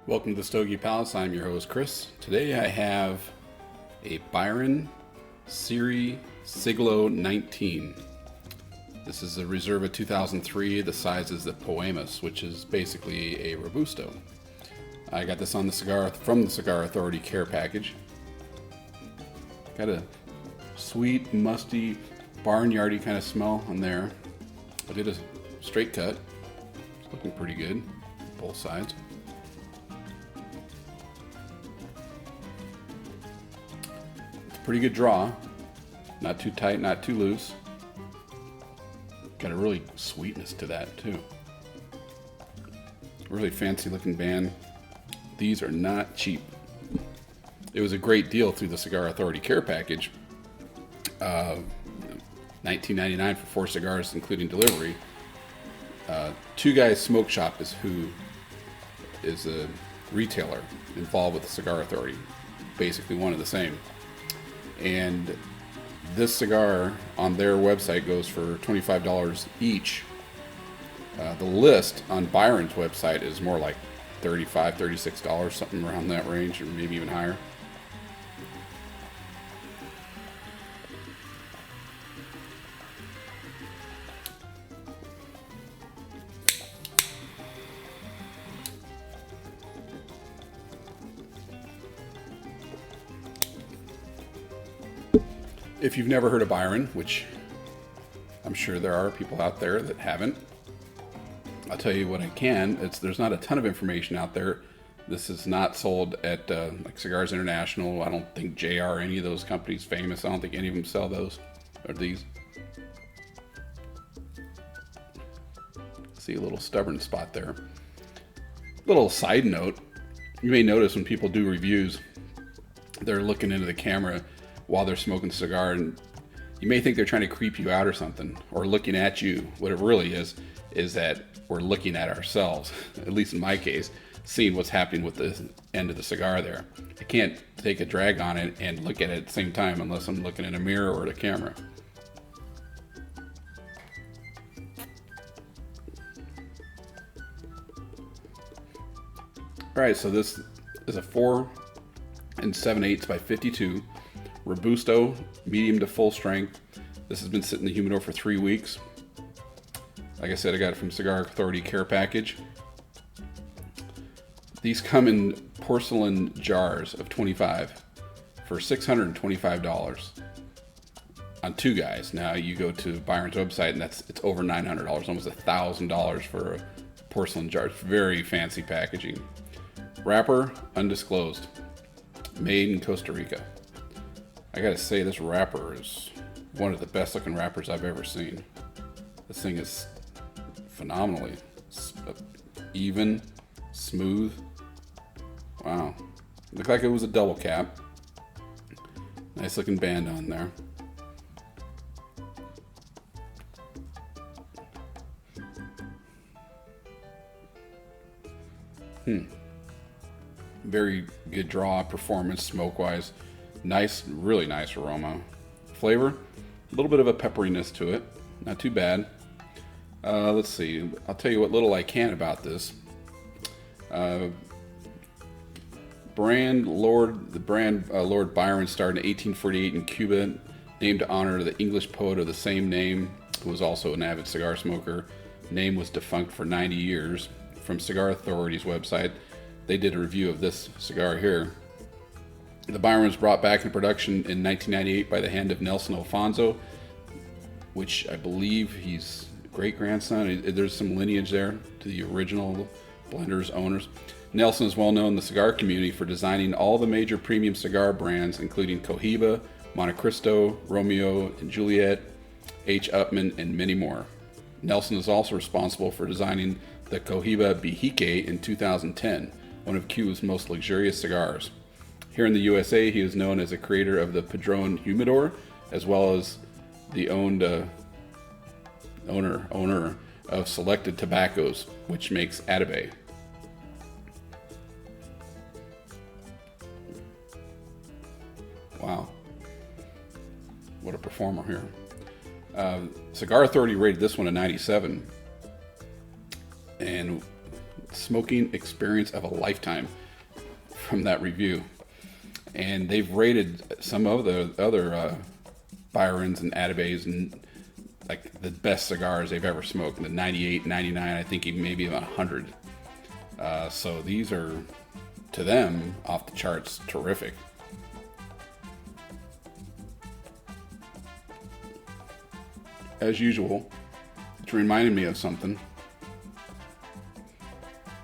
Welcome to the Stogie Palace. I'm your host, Chris. Today I have a Byron Serie Siglo XIX. This is a Reserva 2003. The size is the Poemas, which is basically a Robusto. I got this on the cigar from the Cigar Authority care package. Got a sweet, musty, barnyardy kind of smell on there. I did a straight cut. It's looking pretty good, both sides. Pretty good draw, not too tight, not too loose. Got a really sweetness to that too. Really fancy looking band. These are not cheap. It was a great deal through the Cigar Authority care package. $19.99 for 4 cigars including delivery. Two Guys Smoke Shop is a retailer involved with the Cigar Authority, basically one of the same. And this cigar on their website goes for $25 each. The list on Byron's website is more like $35, $36, something around that range, or maybe even higher. If you've never heard of Byron, which I'm sure there are people out there that haven't, I'll tell you what I can. There's not a ton of information out there. This is not sold at like Cigars International. I don't think JR, any of those companies famous. I don't think any of them sell those or these. See a little stubborn spot there. Little side note, you may notice when people do reviews, they're looking into the camera while they're smoking a cigar, and you may think they're trying to creep you out or something, or looking at you. What it really is that we're looking at ourselves, at least in my case, seeing what's happening with the end of the cigar there. I can't take a drag on it and look at it at the same time unless I'm looking in a mirror or at a camera. All right, so this is a 4 7/8 by 52. Robusto, medium to full strength. This has been sitting in the humidor for 3 weeks. Like I said, I got it from Cigar Authority care package. These come in porcelain jars of 25 for $625 on Two Guys. Now you go to Byron's website and it's over $900, almost $1,000 for a porcelain jar. It's very fancy packaging. Wrapper, undisclosed. Made in Costa Rica. I gotta say, this wrapper is one of the best looking wrappers I've ever seen. This thing is phenomenally even, smooth. Wow. Looked like it was a double cap. Nice looking band on there. Very good draw, performance, smoke-wise. Nice, really nice aroma. Flavor, a little bit of a pepperiness to it. Not too bad. Let's see. I'll tell you what little I can about this. The brand Lord Byron started in 1848 in Cuba, named to honor the English poet of the same name, who was also an avid cigar smoker. Name was defunct for 90 years. From Cigar Authority's website, they did a review of this cigar here. The Byron was brought back in production in 1998 by the hand of Nelson Alfonso, which I believe he's great-grandson. There's some lineage there to the original blenders owners. Nelson is well known in the cigar community for designing all the major premium cigar brands, including Cohiba, Montecristo, Romeo and Juliet, H. Upmann, and many more. Nelson is also responsible for designing the Cohiba Bihique in 2010, one of Cuba's most luxurious cigars. Here in the USA, he is known as a creator of the Padron Humidor, as well as the owner of Selected Tobaccos, which makes Atabey. Wow. What a performer here. Cigar Authority rated this one a 97. And smoking experience of a lifetime from that review. And they've rated some of the other Byrons and Atabays and like the best cigars they've ever smoked. The 98, 99, I think even maybe 100. So these are, to them, off the charts, terrific. As usual, it's reminding me of something,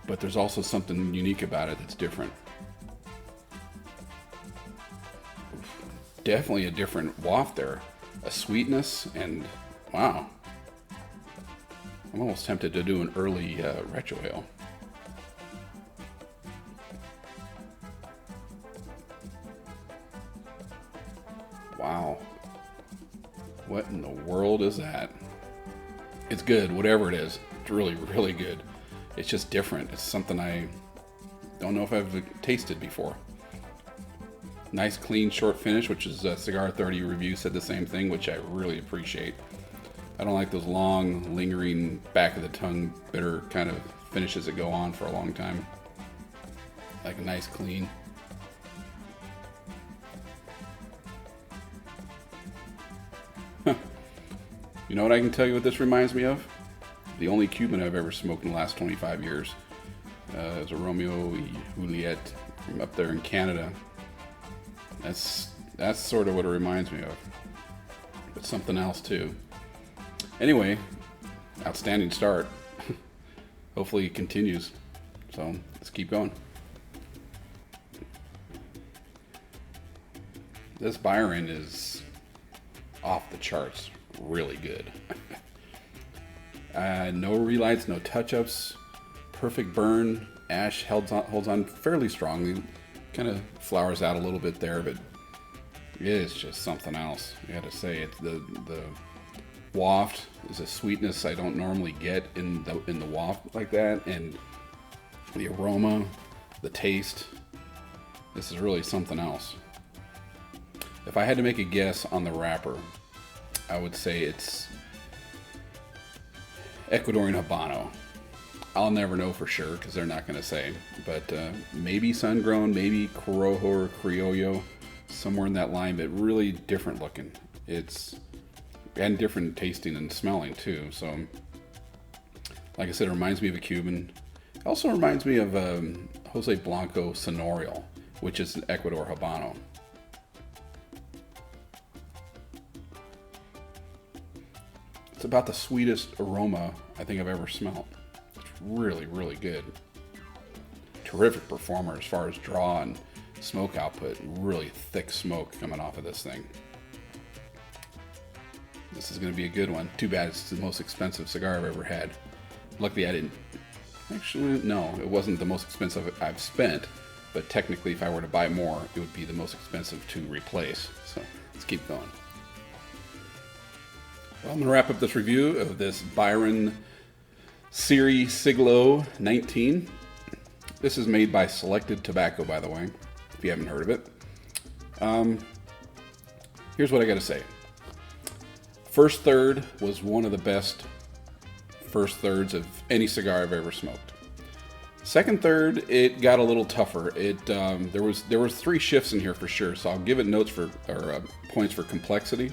but there's also something unique about it that's different. Definitely a different waft there, a sweetness, and wow, I'm almost tempted to do an early retro ale. Wow, what in the world is that? It's good, whatever it is. It's really, really good. It's just different. It's something I don't know if I've tasted before. Nice, clean, short finish, which is Cigar 30 review said the same thing, which I really appreciate. I don't like those long, lingering, back of the tongue, bitter kind of finishes that go on for a long time. Like a nice, clean. You know what I can tell you what this reminds me of? The only Cuban I've ever smoked in the last 25 years. It was a Romeo y Juliet from up there in Canada. That's sort of what it reminds me of. But something else too. Anyway, outstanding start. Hopefully it continues. So let's keep going. This Byron is off the charts. Really good. No relights, no touch-ups. Perfect burn. Ash holds on fairly strongly. Kind of flowers out a little bit there, but it is just something else. I gotta say, it's the waft is a sweetness I don't normally get in the waft like that, and the aroma, the taste. This is really something else. If I had to make a guess on the wrapper, I would say it's Ecuadorian Habano. I'll never know for sure because they're not going to say, but maybe sun-grown, maybe Corojo or Criollo, somewhere in that line, but really different looking. And different tasting and smelling too. So, like I said, it reminds me of a Cuban. It also reminds me of Jose Blanco Sonorial, which is an Ecuador Habano. It's about the sweetest aroma I think I've ever smelled. Really, really good. Terrific performer as far as draw and smoke output. Really thick smoke coming off of this thing. This is going to be a good one. Too bad it's the most expensive cigar I've ever had. Luckily I didn't. Actually, no, it wasn't the most expensive I've spent. But technically, if I were to buy more, it would be the most expensive to replace. So let's keep going. Well, I'm going to wrap up this review of this Byron Serie Siglo XIX. This is made by Selected Tobacco, by the way, if you haven't heard of it. Here's what I got to say. First third was one of the best first thirds of any cigar I've ever smoked. Second third, it got a little tougher. There was 3 shifts in here for sure, so I'll give it points for complexity.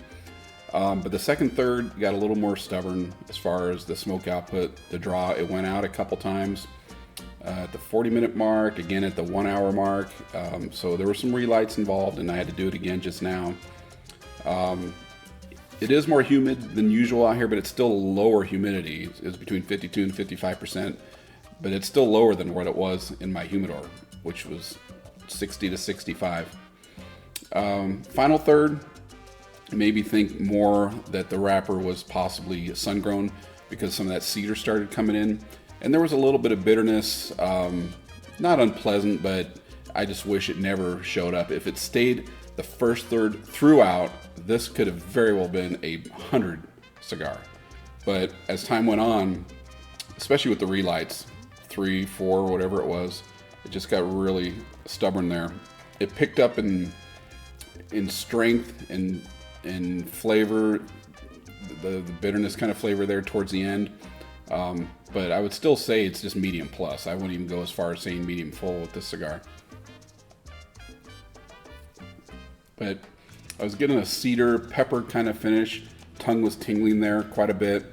But the second third got a little more stubborn as far as the smoke output, the draw. It went out a couple times at the 40-minute mark, again at the 1-hour mark. So there were some relights involved, and I had to do it again just now. It is more humid than usual out here, but it's still lower humidity. It's between 52 and 55%, but it's still lower than what it was in my humidor, which was 60 to 65. Final third, maybe think more that the wrapper was possibly sun-grown because some of that cedar started coming in. And there was a little bit of bitterness, not unpleasant, but I just wish it never showed up. If it stayed the first third throughout, this could have very well been a 100 cigar. But as time went on, especially with the relights, 3, 4, whatever it was, it just got really stubborn there. It picked up in strength and in flavor, the bitterness kind of flavor there towards the end. but I would still say it's just medium plus. I wouldn't even go as far as saying medium full with this cigar. But I was getting a cedar pepper kind of finish. Tongue was tingling there quite a bit,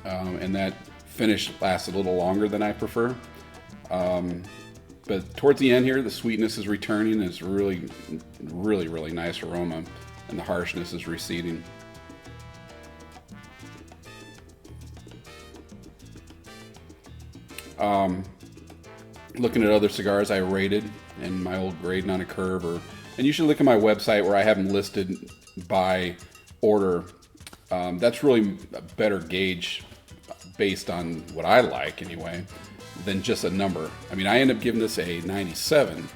and that finish lasts a little longer than I prefer. But towards the end here, the sweetness is returning. It's really, really, really nice aroma, and the harshness is receding. Looking at other cigars I rated and my old grading on a curve, and you should look at my website where I have them listed by order. That's really a better gauge based on what I like anyway than just a number. I mean, I end up giving this a 97,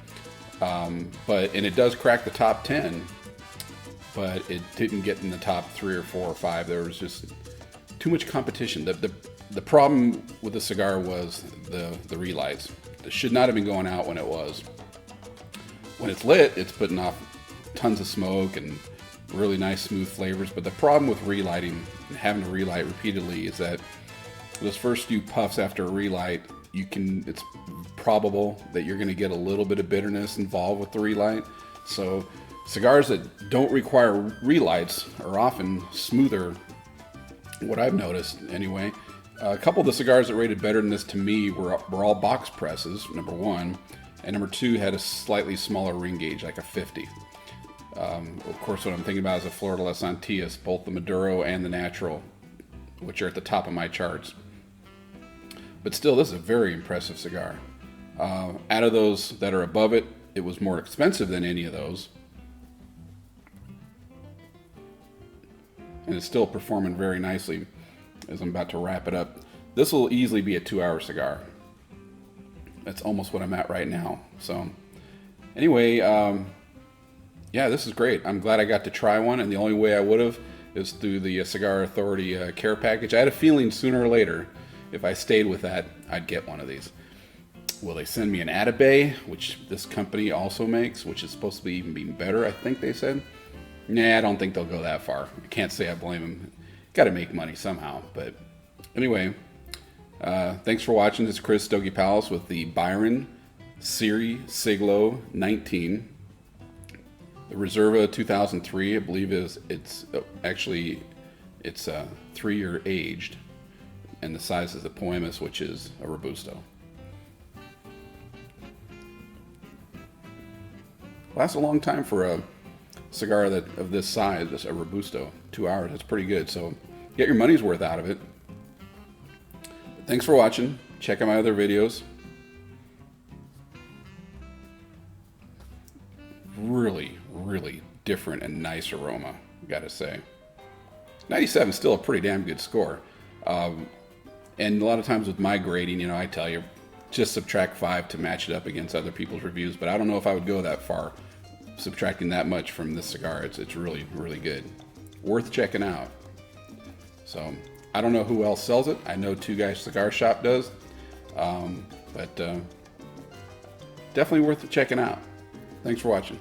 and it does crack the top 10, but it didn't get in the top 3 or 4 or 5. There was just too much competition. The problem with the cigar was the relights. It should not have been going out when it was. When it's lit, it's putting off tons of smoke and really nice smooth flavors. But the problem with relighting and having to relight repeatedly is that those first few puffs after a relight, it's probable that you're going to get a little bit of bitterness involved with the relight. So cigars that don't require relights are often smoother, what I've noticed anyway. A couple of the cigars that rated better than this to me were all box presses, number 1, and number 2 had a slightly smaller ring gauge, like a 50. Of course, what I'm thinking about is a Flor de las Antillas, both the Maduro and the Natural, which are at the top of my charts. But still, this is a very impressive cigar. Out of those that are above it, it was more expensive than any of those. And it's still performing very nicely as I'm about to wrap it up. This will easily be a 2-hour cigar. That's almost what I'm at right now. So anyway, yeah, this is great. I'm glad I got to try one, and the only way I would have is through the Cigar Authority care package. I had a feeling sooner or later, if I stayed with that, I'd get one of these. Will they send me an Atabay, which this company also makes, which is supposed to be even be better, I think they said? Nah, I don't think they'll go that far. I can't say I blame them. Got to make money somehow. But anyway, thanks for watching. This is Chris Stogie Palace with the Byron Serie Siglo XIX. The Reserva 2003, I believe it's 3-year aged, and the size is the Poemas, which is a Robusto. Lasts a long time for a cigar of this size, a Robusto. 2 hours, that's pretty good. So get your money's worth out of it. Thanks for watching. Check out my other videos. Really, really different and nice aroma, gotta say. 97 is still a pretty damn good score. And a lot of times with my grading, I tell you, just subtract 5 to match it up against other people's reviews. But I don't know if I would go that far, subtracting that much from this cigar. It's really, really good. Worth checking out. So I don't know who else sells it. I know Two Guys Cigar Shop does. But definitely worth checking out. Thanks for watching.